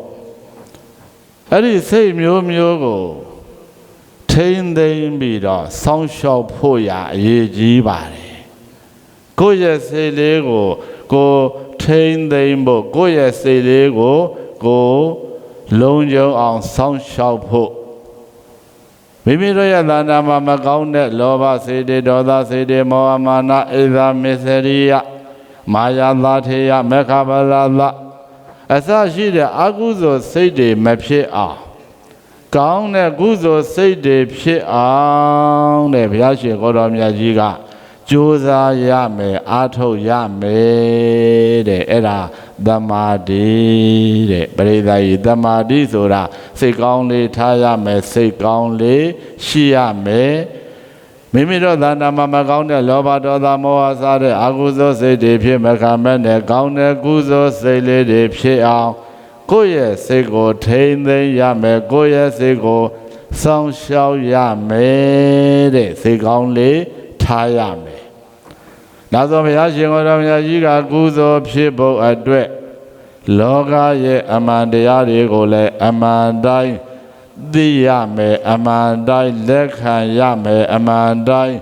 အဲ့ဒီစိတ်မျိုးကိုထိမ့်သိမ့်ပြီးတော့စောင့်ရှောက်ဖို့ရအရေးကြီးပါတယ်ကိုယ့်ရဲ့စိတ်လေးကိုထိမ့်သိမ့်ဖို့ကိုယ့်ရဲ့စိတ်လေးကိုလုံးကျုံအောင်စောင့်ရှောက်ဖို့မိမိတို့ရဲ့သဏ္ဍာန်မှာမကောင်းတဲ့လောဘစိတ်တွေဒေါသစိတ်တွေမောဟမာနဣဇာမစ္စရိယမာယာသထေယမေခဗလာသ အစရှိတဲ့အကုသိုလ်စိတ်တွေမဖြစ်အောင်ကောင်းတဲ့ကုသိုလ်စိတ်တွေဖြစ်အောင်တဲ့ဘုရားရှင်ကိုတော်မြတ်ကြီးကကြိုးစားရမယ်အားထုတ်ရမယ်တဲ့အဲ့ဒါသမာဓိတဲ့ပရိသတ်ကြီးသမာဓိဆိုတာစိတ်ကောင်းလေးထားရမယ်စိတ်ကောင်းလေးရှိရမယ်မိမိတို့သဏ္ဍာန်မှာမကောင်းတဲ့လောဘဒေါသမောဟစတဲ့အကုသိုလ်စိတ်တွေဖြစ်မခံမဲ့နဲ့ကောင်းတဲ့ကုသိုလ်စိတ်လေးတွေဖြစ်အောင်ကိုယ့်ရဲ့စိတ်ကိုထိန်းသိမ်းရမယ်ကိုယ့်ရဲ့စိတ်ကိုစောင့်ရှောက်ရမယ်တဲ့စိတ်ကောင်းလေးထားရမယ်ဒါဆိုဘုရားရှင်ကိုယ်တော်မြတ်ကြီးကကုသိုလ်ဖြစ်ဖို့အတွက်လောကရဲ့အမှန်တရားတွေကိုလည်းအမှန်တိုင်းသိရမယ်အမှန်တိုင်းလက်ခံရမယ်အမှန်တိုင်း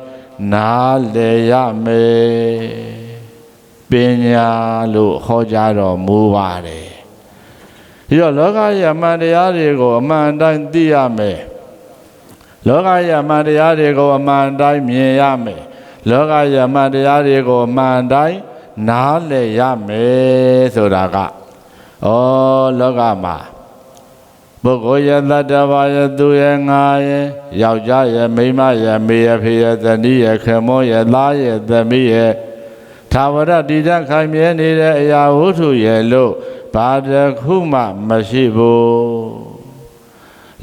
နားလည်ရမယ်ပညာလို့ဟောကြားတော်မူပါတယ်ဒီတော့လောကရဲ့အမှန်တရားတွေကိုအမှန်တိုင်းသိရမယ်လောကရဲ့အမှန်တရားတွေကိုအမှန်တိုင်းမြင်ရမယ်လောကရဲ့အမှန်တရားတွေကိုအမှန်တိုင်းနားလည်ရမယ်ဆိုတာကလောကမှာပုဂ္ဂိုလ်ရဲ့တတ္တဝါရဲ့သူရဲ့ငါရဲ့ယောက်ျားရဲ့မိန်းမရဲ့မေရဲ့ဖေရဲ့ဇနီးရဲ့ခင်မောရဲ့သားရဲ့သမီးရဲ့သာဝရတည်တံ့ခိုင်မြဲနေတဲ့အရာဝတ္ထုရဲ့လို့ဘာတစ်ခုမှမရှိဘူး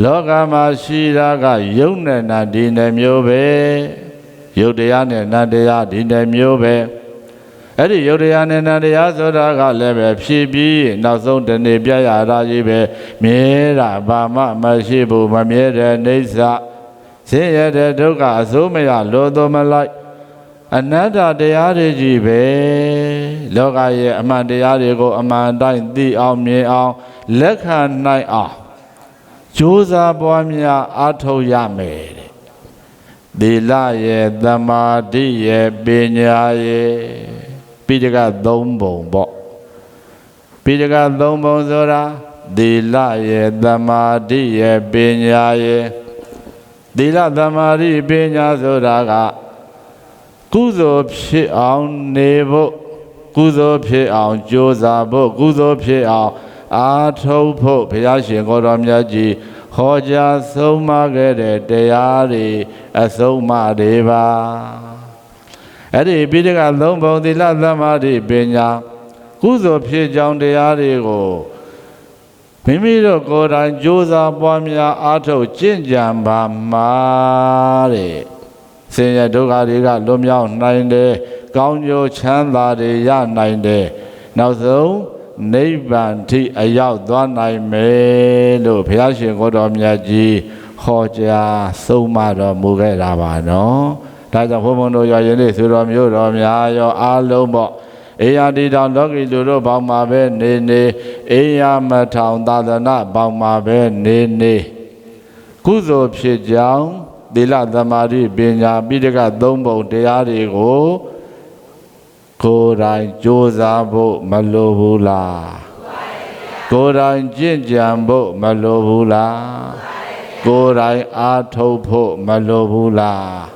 လောကမှာရှိတာကယုတ်နဲ့နာဒီနဲ့မျိုးပဲယုတ်တရားနဲ့နတ်တရားဒီနဲ့မျိုးပဲအဲ့ဒီယုတ်တရားနဲ့နတ်တရားဆိုတာကလည်းပဲဖြည့်ပြီးနောက်ဆုံးတနေ့ပြရတာကြီးပဲမြဲတာဘာမှမရှိဘူးမမြဲတဲ့အိဋ္ဌဆင်းရဲတဲ့ဒုက္ခအစိုးမရလို့တော့မလိုက်အနတ္တတရားတွေကြီးပဲလောကရဲ့အမှန်တရားတွေကိုအမှန်တိုင်းသိအောင်မြင်အောင်လက်ခံနိုင်အောင်ကြိုးစားပွားများအားထုတ်ရမယ်တဲ့သီလရဲ့သမာဓိရဲ့ပညာရဲ့ပိဋကသုံးပုံပေါ့ပိဋကသုံးပုံဆိုတာသီလရဲ့သမာဓိရဲ့ပညာရဲ့သီလသမာဓိပညာဆိုတာကကုသိုလ်ဖြစ်အောင်နေဖို့ကုသိုလ်ဖြစ်အောင်ကြိုးစားဖို့ကုသိုလ်ဖြစ်အောင်အားထုတ်ဖို့ဘုရားရှင်ကိုယ်တော်မြတ်ကြီးဟောကြားဆုံးမခဲ့တဲ့တရားတွေအဆုံးအမတွေပါအဲ့ဒီပိဋကသုံးပုံသီလသမာဓိပညာကုသိုလ်ဖြစ်ကြောင်းတရားတွေကိုမိမိတို့ကိုယ်တိုင်ကြိုးစားပွားများအားထုတ်ကျင့်ကြံပါမှာတဲ့ဆင်းရဲဒုက္ခတွေကလွတ်မြောက်နိုင်တယ်ကောင်းကျိုးချမ်းသာတွေရနိုင်တယ်နောက်ဆုံးနိဗ္ဗာန်ထိအရောက်သွားနိုင်မယ်လို့ဘုရားရှင်ကိုယ်တော်မြတ်ကြီးဟောကြားဆုံးမတော်မူခဲ့တာပါနော်ဒါကြောင့်ဘုန်းဘုန်းတို့ရောယနေ့ဆိုတော်မျိုးတော်များရောအားလုံးပေါ့အေယာတိတောင်လောကီလူတို့ပေါင်းမှာပဲနေနေအေယာမထောင်သာသနာပေါင်းမှာပဲနေနေကုသိုလ်ဖြစ်ကြောင်းသီလသမာဓိပညာပိဋကသုံးပုံတရားတွေကိုကိုယ်တိုင်ကြိုးစားဖို့မလိုဘူးလားကိုယ်တိုင်ကျင့်ကြံဖို့မလိုဘူးလားကိုယ်တိုင်အားထုတ်ဖို့မလိုဘူးလား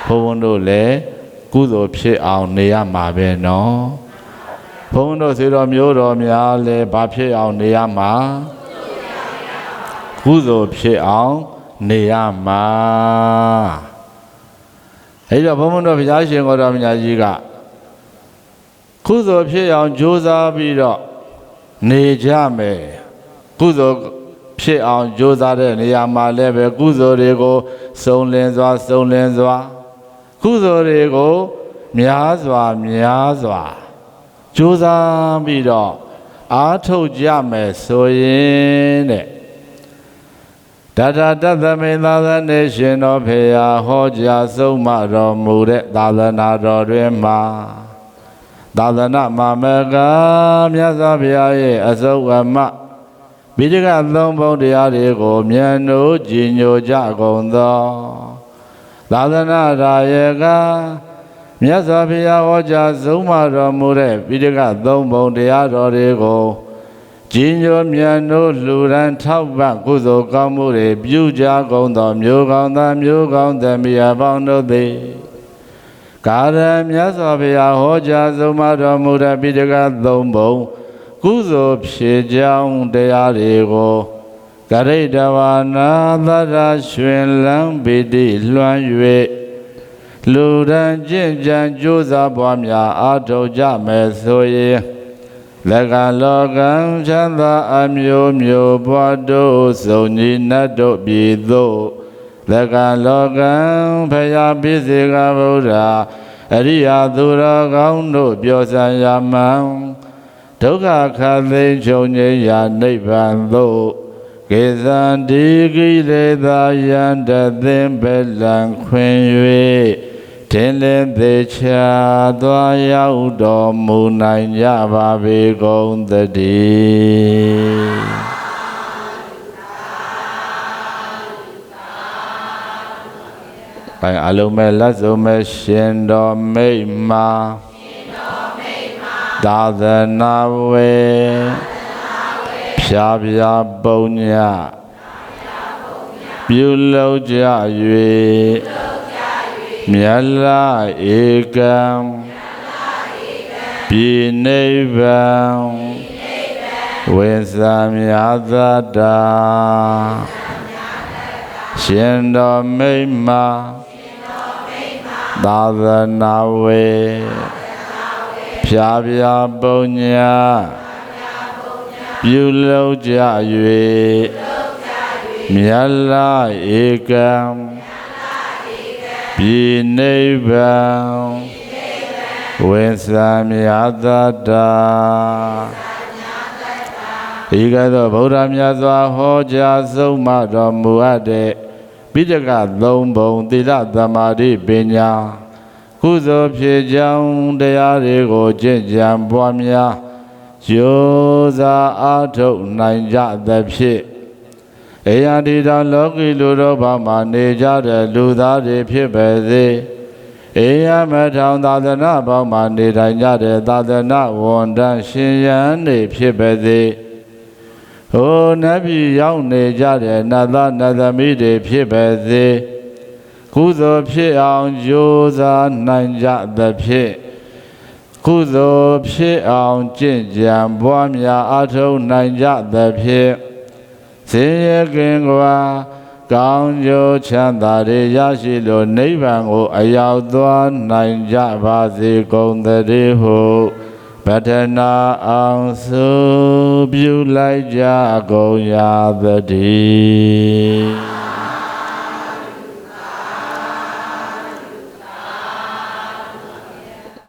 ဘုန်းဘုန်းတို့လည်းကုသိုလ်ဖြစ်အောင်နေရမှာပဲနော်ဘုန်းဘုန်းတို့ဆွေတော်မျိုးတော်များလည်းဘာဖြစ်အောင်နေရမှာကုသိုလ်ဖြစ်အောင်နေရမှာအဲ့တော့ဘုန်းဘုန်းတို့ဘုရားရှင်ကိုယ်တော်မြတ်ကြီးကကုသိုလ်ဖြစ်အောင်ကြိုးစားပြီးတော့နေကြမယ်ကုသိုလ်ဖြစ်အောင်ကြိုးစားတဲ့နေရာမှာလည်းပဲကုသိုလ်တွေကိုစုံလင်စွာကုသိုလ်တွေကိုများစွာကြိုးစားပြီးတော့အားထုတ်ကြမယ်ဆိုရင်တဲ့တတတသမိန်သာသနေရှင်တော်ဖေဟာဟောကြားဆုံးမတော်မူတဲ့သာသနာတော်တွင်မှာသာသနာမမကမြတ်စွာဘုရားရဲ့အစုအမပိဋကသုံးပုံတရားတွေကိုမြတ်တို့ကြည်ညိုကြကုန်သောသာသနာရာယကမြတ်စွာဘုရားဟောကြားဆုံးမတော်မူတဲ့ပိဋကသုံးပုံတရားတော်တွေကိုကြည်ညိုမြတ်တို့လူရန်ထောက်ပံ့ကုသိုလ်ကောင်းမှုတွေပြုကြကုန်သောမျိုးကောင်းသားမျိုးကောင်းသမီးအပေါင်းတို့သည်ကာရမြတ်စွာဘုရားဟောကြားဆုံးမတော်မူတဲ့ပိဋကသုံးပုံ ကုသိုလ်ဖြစ်ကြောင်းတရားတွေကိုကရိတဝါနာသရရွှင်လန်းပိတိလွှမ်း၍လူရန်ကျင့်ကြံကြိုးစားပွားများအားထုတ်ကြမယ်ဆိုရင်လက္ခလောကံချမ်းသာအမျိုးမျိုးဘွားတို့စုံညီနတ်တို့ပြည်သို့လက္ခလောကံဖယားပိစေကဗုဒ္ဓအရိယာသူတော်ကောင်းတို့ပြောစံရမှန်ဒုက္ခခတ်သိမ်းချုပ်ငြိမ်းရာနိဗ္ဗာန်သို့ကေဇံဒီကိလေသာယံတသိမ့်ပလံခွင်၍ထင်လင်းသေးချာသွားရောက်တော်မူနိုင်ကြပါပေကုန်သတည်းပိုင်အလုံးမဲ့လက်စုံမဲ့ရှင်တော်မိတ်မာသာသနာဝေဖြာဖြာပုံညပြုလုပ်ကြ၍မြတ်လာဧကံပြည်နိဗ္ဗာန်ဝိသမြတ်တာရှင်တော်မိတ်မာသာသနာဝေဖြာဖြာပုံညပြုလုပ်ကြ၍မြတ်လာဧကံပြည်နိဗ္ဗာန်ဝိသမြတ်တာဤကဲ့သို့ဗုဒ္ဓမြတ်စွာဟောကြားဆုံးမတော်မူအပ်တဲ့ပိဋကသုံးပုံသီလသမာဓိပညာကုသိုလ်ဖြစ်ကြောင်းတရားတွေကိုကျင့်ကြံပွားများရိုးစားအားထုတ်နိုင်ကြသဖြင့်အေယံဒီတော်လောကီလူတို့ဘာမှနေကြတဲ့လူသားတွေဖြစ်ပါစေအေယံမထောင်သာသနာပေါင်းမှနေထိုင်ကြတဲ့သာသနာဝန်ထမ်းရှင်ရန်တွေဖြစ်ပါစေဟိုနတ်ပြည်ရောက်နေကြတဲ့နတ်သားနတ်သမီးတွေဖြစ်ပါစေကုသိုလ်ဖြစ်အောင်ကြိုးစားနိုင်ကြသဖြင့်ကုသိုလ်ဖြစ်အောင်ကျင့်ကြံပွားများအားထုတ်နိုင်ကြသဖြင့်ဆင်းရဲကင်းကွာကောင်းကျိုးချမ်းသာတွေရရှိလို့နိဗ္ဗာန်ကိုအရောက်သွားနိုင်ကြပါစေကုန်သတည်းဟုပတ္ထနာအောင်စုပြုလိုက်ကြကုန်ရသတည်း